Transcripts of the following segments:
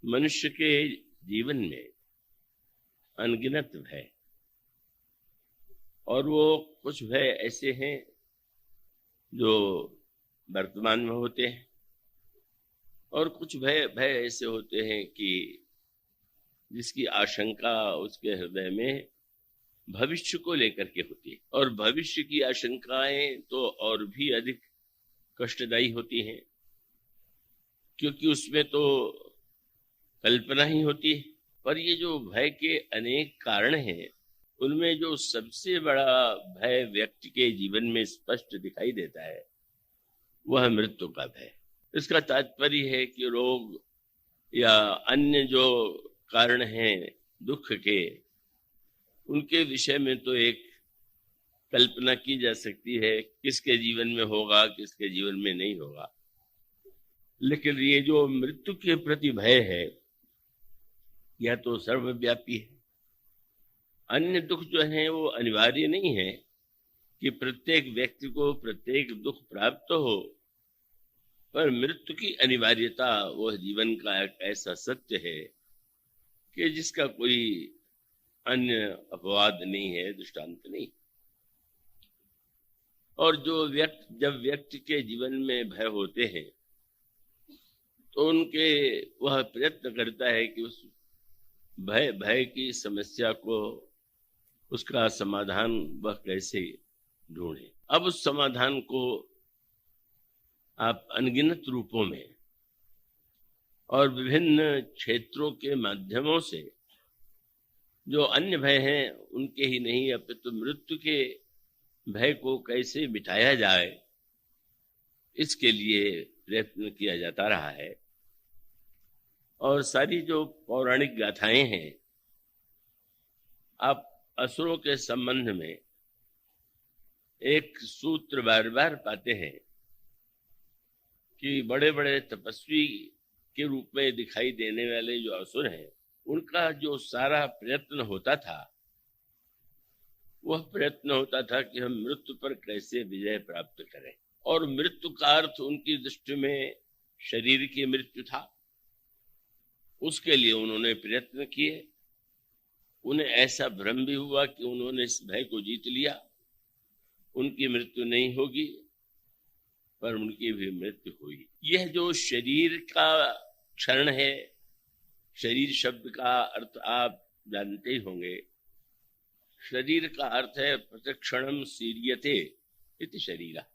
मनुष्य के जीवन में अनगिनत भय, और वो कुछ भय ऐसे हैं जो वर्तमान में होते हैं, और कुछ भय ऐसे होते हैं कि जिसकी आशंका उसके हृदय में भविष्य को लेकर के होती है। और भविष्य की आशंकाएं तो और भी अधिक कष्टदायी होती हैं, क्योंकि उसमें तो कल्पना ही होती है। पर ये जो भय के अनेक कारण हैं, उनमें जो सबसे बड़ा भय व्यक्ति के जीवन में स्पष्ट दिखाई देता है वह मृत्यु का भय। इसका तात्पर्य है कि रोग या अन्य जो कारण हैं दुख के, उनके विषय में तो एक कल्पना की जा सकती है किसके जीवन में होगा, किसके जीवन में नहीं होगा, लेकिन ये जो मृत्यु के प्रति भय है यह तो सर्वव्यापी है। अन्य दुख जो है वो अनिवार्य नहीं है कि प्रत्येक व्यक्ति को प्रत्येक दुख प्राप्त हो, पर मृत्यु की अनिवार्यता वह जीवन का एक ऐसा सत्य है कि जिसका कोई अन्य अपवाद नहीं है, दृष्टांत नहीं। और जब व्यक्ति के जीवन में भय होते हैं तो वह प्रयत्न करता है कि उस भय की समस्या को, उसका समाधान वह कैसे ढूंढे। अब उस समाधान को आप अनगिनत रूपों में और विभिन्न क्षेत्रों के माध्यमों से जो अन्य भय हैं उनके ही नहीं, अपितु मृत्यु के भय को कैसे मिटाया जाए, इसके लिए प्रयत्न किया जाता रहा है। और सारी जो पौराणिक गाथाएं हैं, आप असुरों के संबंध में एक सूत्र बार बार पाते हैं कि बड़े बड़े तपस्वी के रूप में दिखाई देने वाले जो असुर हैं, उनका जो सारा प्रयत्न होता था वह प्रयत्न होता था कि हम मृत्यु पर कैसे विजय प्राप्त करें। और मृत्यु का अर्थ उनकी दृष्टि में शरीर की मृत्यु था। उसके लिए उन्होंने प्रयत्न किए। उन्हें ऐसा भ्रम भी हुआ कि उन्होंने इस भय को जीत लिया, उनकी मृत्यु नहीं होगी, पर उनकी भी मृत्यु हुई। यह जो शरीर का क्षरण है, शरीर शब्द का अर्थ आप जानते ही होंगे। शरीर का अर्थ है प्रतिक्षणम सीरियते इति शरीरा।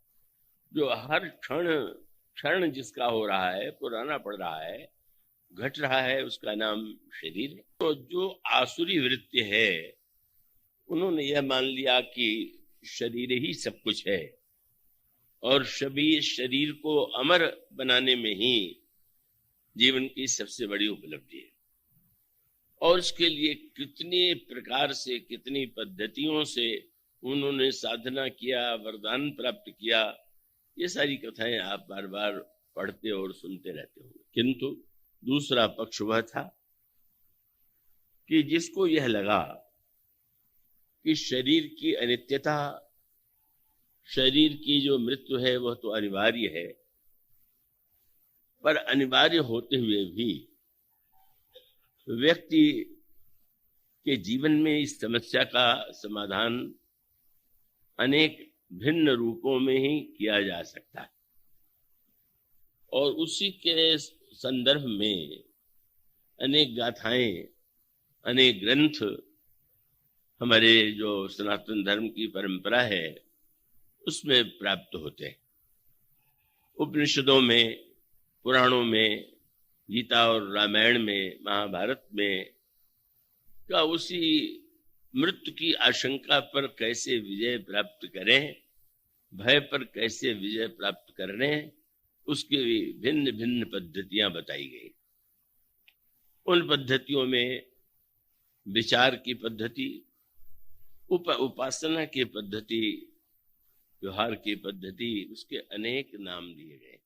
जो हर क्षण जिसका हो रहा है, पुराना पड़ रहा है, घट रहा है, उसका नाम शरीर है। तो जो आसुरी वृत्ति है, उन्होंने यह मान लिया कि शरीर ही सब कुछ है, और शरीर को अमर बनाने में ही जीवन की सबसे बड़ी उपलब्धि है। और इसके लिए कितने प्रकार से, कितनी पद्धतियों से उन्होंने साधना किया, वरदान प्राप्त किया, ये सारी कथाएं आप बार बार पढ़ते और सुनते रहते होंगे। किंतु दूसरा पक्ष वह था कि जिसको यह लगा कि शरीर की अनित्यता, शरीर की जो मृत्यु है वह तो अनिवार्य है, पर अनिवार्य होते हुए भी व्यक्ति के जीवन में इस समस्या का समाधान अनेक भिन्न रूपों में ही किया जा सकता है। और उसी के संदर्भ में अनेक गाथाएं, अनेक ग्रंथ हमारे जो सनातन धर्म की परंपरा है उसमें प्राप्त होते हैं। उपनिषदों में, पुराणों में, गीता और रामायण में, महाभारत में का उसी मृत्यु की आशंका पर कैसे विजय प्राप्त करें, भय पर कैसे विजय प्राप्त करें, उसकी भिन्न भिन्न पद्धतियां बताई गई। उन पद्धतियों में विचार की पद्धति, उपासना की पद्धति, व्यवहार की पद्धति, उसके अनेक नाम दिए गए।